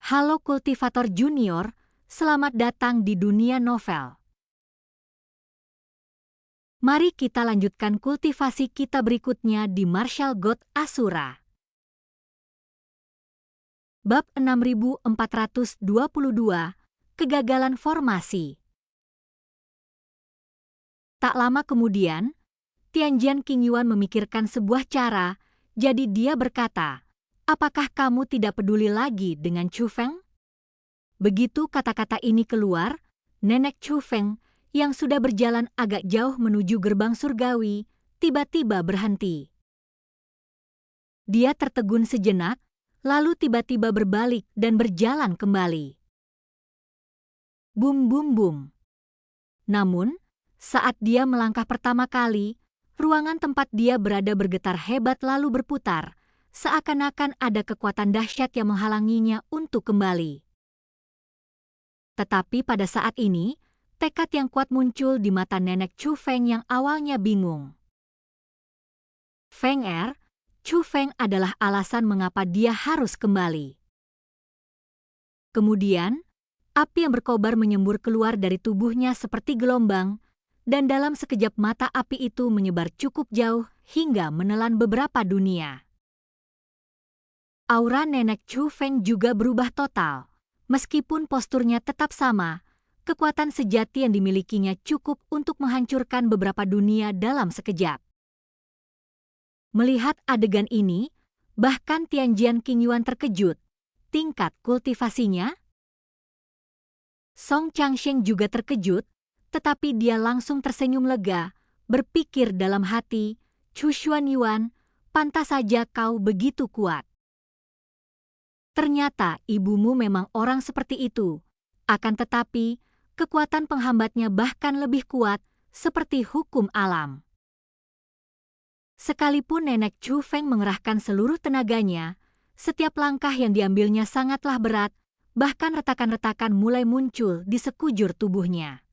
Halo Kultivator Junior, selamat datang di dunia novel. Mari kita lanjutkan kultivasi kita berikutnya di Martial God Asura. Bab 6422, Kegagalan Formasi. Tak lama kemudian, Tianjian Qingyuan memikirkan sebuah cara, jadi dia berkata, "Apakah kamu tidak peduli lagi dengan Chu Feng?" Begitu kata-kata ini keluar, Nenek Chu Feng yang sudah berjalan agak jauh menuju gerbang surgawi, tiba-tiba berhenti. Dia tertegun sejenak, lalu tiba-tiba berbalik dan berjalan kembali. Bum bum bum. Namun, saat dia melangkah pertama kali, ruangan tempat dia berada bergetar hebat lalu berputar, seakan-akan ada kekuatan dahsyat yang menghalanginya untuk kembali. Tetapi pada saat ini, tekad yang kuat muncul di mata Nenek Chu Feng yang awalnya bingung. Feng Er, Chu Feng adalah alasan mengapa dia harus kembali. Kemudian, api yang berkobar menyembur keluar dari tubuhnya seperti gelombang, dan dalam sekejap mata api itu menyebar cukup jauh hingga menelan beberapa dunia. Aura Nenek Chu Feng juga berubah total. Meskipun posturnya tetap sama, kekuatan sejati yang dimilikinya cukup untuk menghancurkan beberapa dunia dalam sekejap. Melihat adegan ini, bahkan Tianjian Qingyuan terkejut. Tingkat kultivasinya? Song Changsheng juga terkejut, tetapi dia langsung tersenyum lega, berpikir dalam hati, "Chu Xuanyuan, pantas saja kau begitu kuat. Ternyata ibumu memang orang seperti itu, akan tetapi kekuatan penghambatnya bahkan lebih kuat, seperti hukum alam." Sekalipun Nenek Chu Feng mengerahkan seluruh tenaganya, setiap langkah yang diambilnya sangatlah berat, bahkan retakan-retakan mulai muncul di sekujur tubuhnya.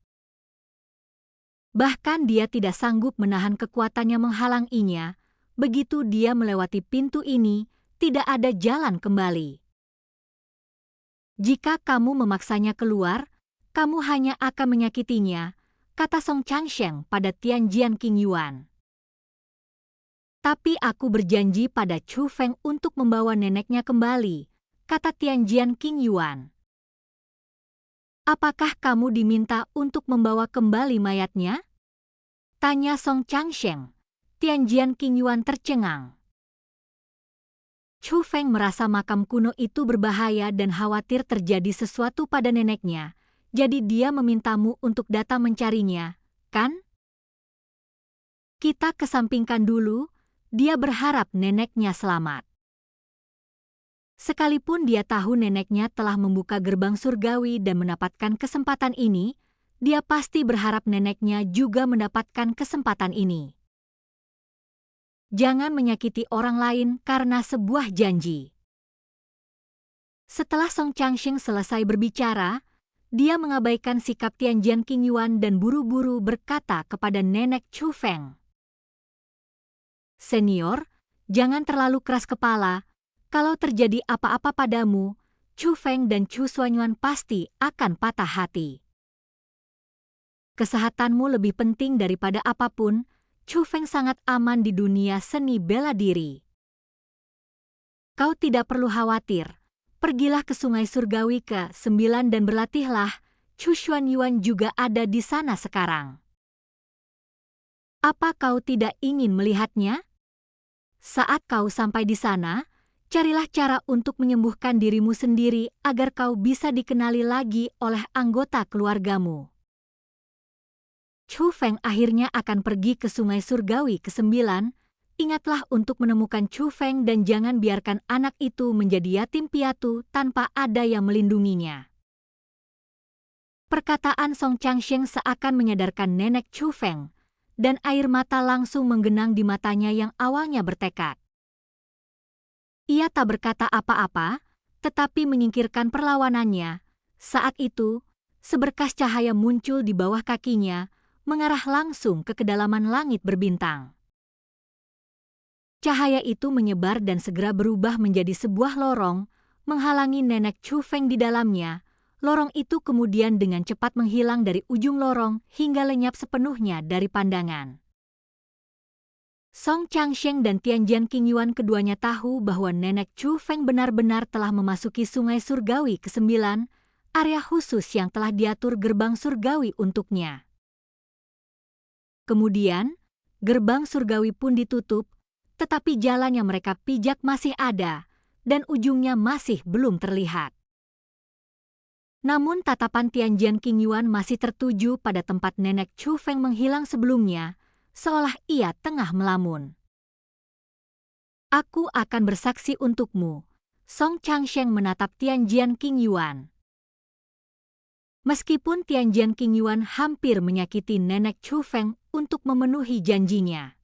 Bahkan dia tidak sanggup menahan kekuatan yang menghalanginya, begitu dia melewati pintu ini, tidak ada jalan kembali. "Jika kamu memaksanya keluar, kamu hanya akan menyakitinya," kata Song Changsheng pada Tianjian Qingyuan. "Tapi aku berjanji pada Chu Feng untuk membawa neneknya kembali," kata Tianjian Qingyuan. "Apakah kamu diminta untuk membawa kembali mayatnya?" tanya Song Changsheng. Tianjian Qingyuan tercengang. Chu Feng merasa makam kuno itu berbahaya dan khawatir terjadi sesuatu pada neneknya, jadi dia memintamu untuk datang mencarinya, kan? Kita kesampingkan dulu, dia berharap neneknya selamat. Sekalipun dia tahu neneknya telah membuka gerbang surgawi dan mendapatkan kesempatan ini, dia pasti berharap neneknya juga mendapatkan kesempatan ini. Jangan menyakiti orang lain karena sebuah janji. Setelah Song Changsheng selesai berbicara, dia mengabaikan sikap Tianjian Qingyuan dan buru-buru berkata kepada Nenek Chu Feng, "Senior, jangan terlalu keras kepala. Kalau terjadi apa-apa padamu, Chu Feng dan Chu Xuanyuan pasti akan patah hati. Kesehatanmu lebih penting daripada apapun. Chu Feng sangat aman di dunia seni bela diri. Kau tidak perlu khawatir. Pergilah ke Sungai Surgawi ke-9 dan berlatihlah. Chu Xuanyuan juga ada di sana sekarang. Apa kau tidak ingin melihatnya? Saat kau sampai di sana, carilah cara untuk menyembuhkan dirimu sendiri agar kau bisa dikenali lagi oleh anggota keluargamu." Chu Feng akhirnya akan pergi ke Sungai Surgawi ke-9. Ingatlah untuk menemukan Chu Feng dan jangan biarkan anak itu menjadi yatim piatu tanpa ada yang melindunginya. Perkataan Song Changsheng seakan menyadarkan Nenek Chu Feng, dan air mata langsung menggenang di matanya yang awalnya bertekad. Ia tak berkata apa-apa, tetapi menyingkirkan perlawanannya. Saat itu, seberkas cahaya muncul di bawah kakinya, mengarah langsung ke kedalaman langit berbintang. Cahaya itu menyebar dan segera berubah menjadi sebuah lorong, menghalangi nenek Chu Feng di dalamnya. Lorong itu kemudian dengan cepat menghilang dari ujung lorong hingga lenyap sepenuhnya dari pandangan. Song Changsheng dan Tianjian Qingyuan keduanya tahu bahwa nenek Chu Feng benar-benar telah memasuki Sungai Surgawi ke-9, area khusus yang telah diatur gerbang surgawi untuknya. Kemudian, gerbang surgawi pun ditutup, tetapi jalan yang mereka pijak masih ada, dan ujungnya masih belum terlihat. Namun tatapan Tianjian Qingyuan masih tertuju pada tempat nenek Chu Feng menghilang sebelumnya, seolah ia tengah melamun. Aku akan bersaksi untukmu, Song Changsheng menatap Tianjian Qingyuan. Meskipun Tianjian Qingyuan hampir menyakiti nenek Chu Feng untuk memenuhi janjinya.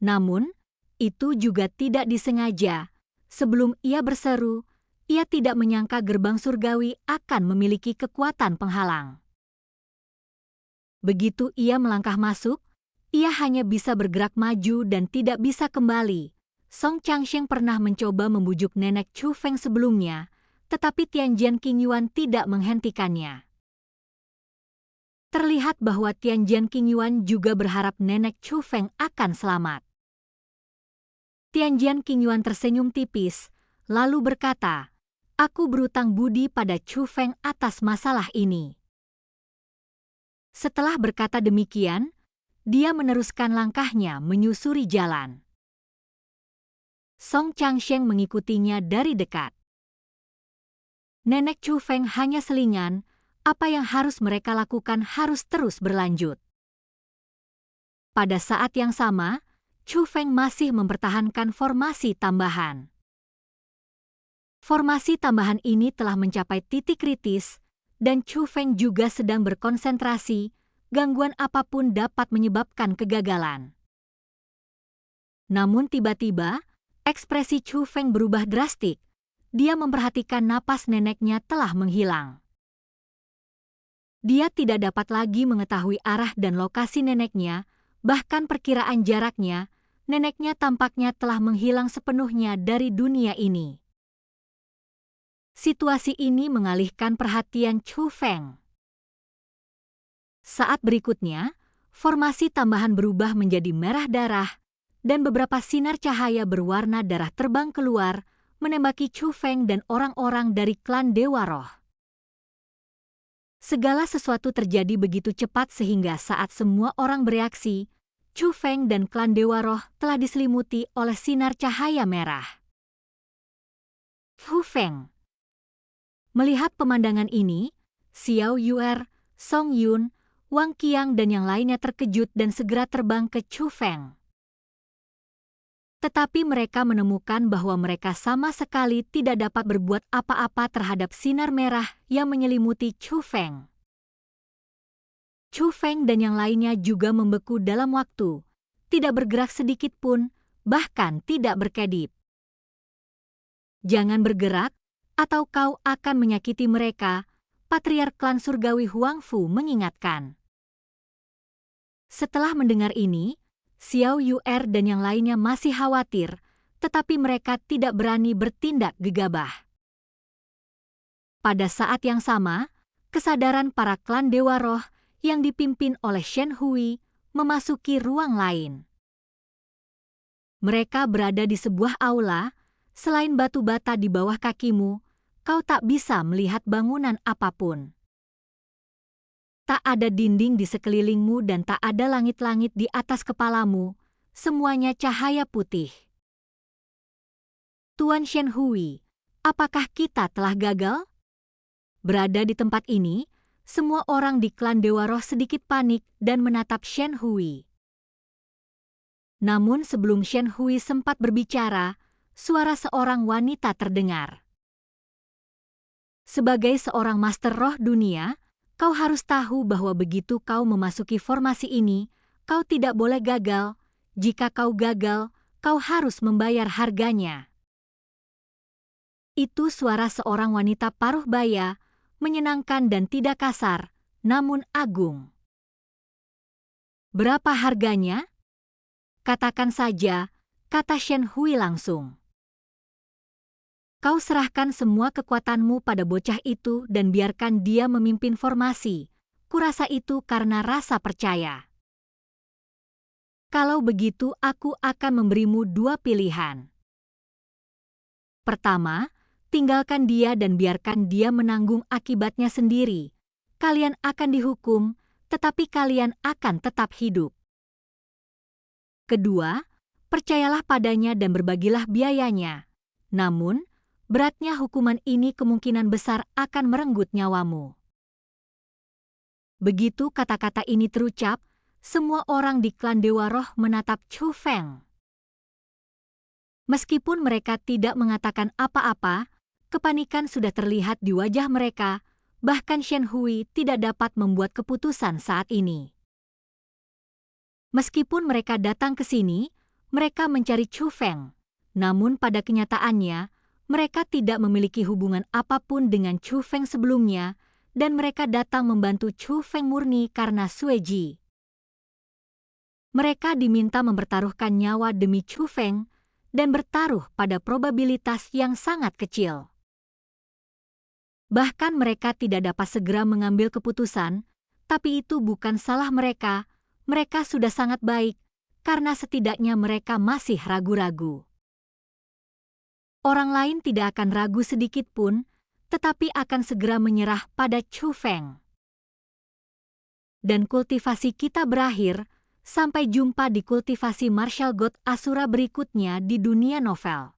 Namun, itu juga tidak disengaja. Sebelum ia berseru, ia tidak menyangka gerbang surgawi akan memiliki kekuatan penghalang. Begitu ia melangkah masuk, ia hanya bisa bergerak maju dan tidak bisa kembali. Song Changsheng pernah mencoba membujuk nenek Chu Feng sebelumnya, tetapi Tianjian Qingyuan tidak menghentikannya. Terlihat bahwa Tianjian Qingyuan juga berharap nenek Chu Feng akan selamat. Tianjian Qingyuan tersenyum tipis, lalu berkata, "Aku berutang budi pada Chu Feng atas masalah ini." Setelah berkata demikian, dia meneruskan langkahnya menyusuri jalan. Song Changsheng mengikutinya dari dekat. Nenek Chu Feng hanya selingan, apa yang harus mereka lakukan harus terus berlanjut. Pada saat yang sama, Chu Feng masih mempertahankan formasi tambahan. Formasi tambahan ini telah mencapai titik kritis, dan Chu Feng juga sedang berkonsentrasi, gangguan apapun dapat menyebabkan kegagalan. Namun tiba-tiba, ekspresi Chu Feng berubah drastik. Dia memperhatikan napas neneknya telah menghilang. Dia tidak dapat lagi mengetahui arah dan lokasi neneknya, bahkan perkiraan jaraknya, neneknya tampaknya telah menghilang sepenuhnya dari dunia ini. Situasi ini mengalihkan perhatian Chu Feng. Saat berikutnya, formasi tambahan berubah menjadi merah darah, dan beberapa sinar cahaya berwarna darah terbang keluar, menembaki Chu Feng dan orang-orang dari klan Dewa Roh. Segala sesuatu terjadi begitu cepat sehingga saat semua orang bereaksi, Chu Feng dan klan Dewa Roh telah diselimuti oleh sinar cahaya merah. Chu Feng. Melihat pemandangan ini, Xiao Yuer, Song Yun, Wang Qiang dan yang lainnya terkejut dan segera terbang ke Chu Feng. Tetapi mereka menemukan bahwa mereka sama sekali tidak dapat berbuat apa-apa terhadap sinar merah yang menyelimuti Chu Feng. Chu Feng dan yang lainnya juga membeku dalam waktu, tidak bergerak sedikit pun, bahkan tidak berkedip. "Jangan bergerak, atau kau akan menyakiti mereka," Patriark klan surgawi Huang Fu mengingatkan. Setelah mendengar ini, Xiao Yuer dan yang lainnya masih khawatir, tetapi mereka tidak berani bertindak gegabah. Pada saat yang sama, kesadaran para klan Dewa Roh yang dipimpin oleh Shen Hui memasuki ruang lain. Mereka berada di sebuah aula, selain batu bata di bawah kakimu, kau tak bisa melihat bangunan apapun. Tak ada dinding di sekelilingmu dan tak ada langit-langit di atas kepalamu, semuanya cahaya putih. Tuan Shen Hui, apakah kita telah gagal? Berada di tempat ini, semua orang di klan Dewa Roh sedikit panik dan menatap Shen Hui. Namun sebelum Shen Hui sempat berbicara, suara seorang wanita terdengar. Sebagai seorang master roh dunia, kau harus tahu bahwa begitu kau memasuki formasi ini, kau tidak boleh gagal. Jika kau gagal, kau harus membayar harganya. Itu suara seorang wanita paruh baya, menyenangkan dan tidak kasar, namun agung. "Berapa harganya?" "Katakan saja," kata Shen Hui langsung. Kau serahkan semua kekuatanmu pada bocah itu dan biarkan dia memimpin formasi. Kurasa itu karena rasa percaya. Kalau begitu, aku akan memberimu dua pilihan. Pertama, tinggalkan dia dan biarkan dia menanggung akibatnya sendiri. Kalian akan dihukum, tetapi kalian akan tetap hidup. Kedua, percayalah padanya dan berbagilah biayanya. Namun, beratnya hukuman ini kemungkinan besar akan merenggut nyawamu. Begitu kata-kata ini terucap, semua orang di klan Dewa Roh menatap Chu Feng. Meskipun mereka tidak mengatakan apa-apa, kepanikan sudah terlihat di wajah mereka, bahkan Shen Hui tidak dapat membuat keputusan saat ini. Meskipun mereka datang ke sini, mereka mencari Chu Feng. Namun pada kenyataannya, mereka tidak memiliki hubungan apapun dengan Chu Feng sebelumnya, dan mereka datang membantu Chu Feng murni karena Sue Ji. Mereka diminta mempertaruhkan nyawa demi Chu Feng dan bertaruh pada probabilitas yang sangat kecil. Bahkan mereka tidak dapat segera mengambil keputusan, tapi itu bukan salah mereka. Mereka sudah sangat baik, karena setidaknya mereka masih ragu-ragu. Orang lain tidak akan ragu sedikit pun, tetapi akan segera menyerah pada Chu Feng. Dan kultivasi kita berakhir. Sampai jumpa di kultivasi Martial God Asura berikutnya di dunia novel.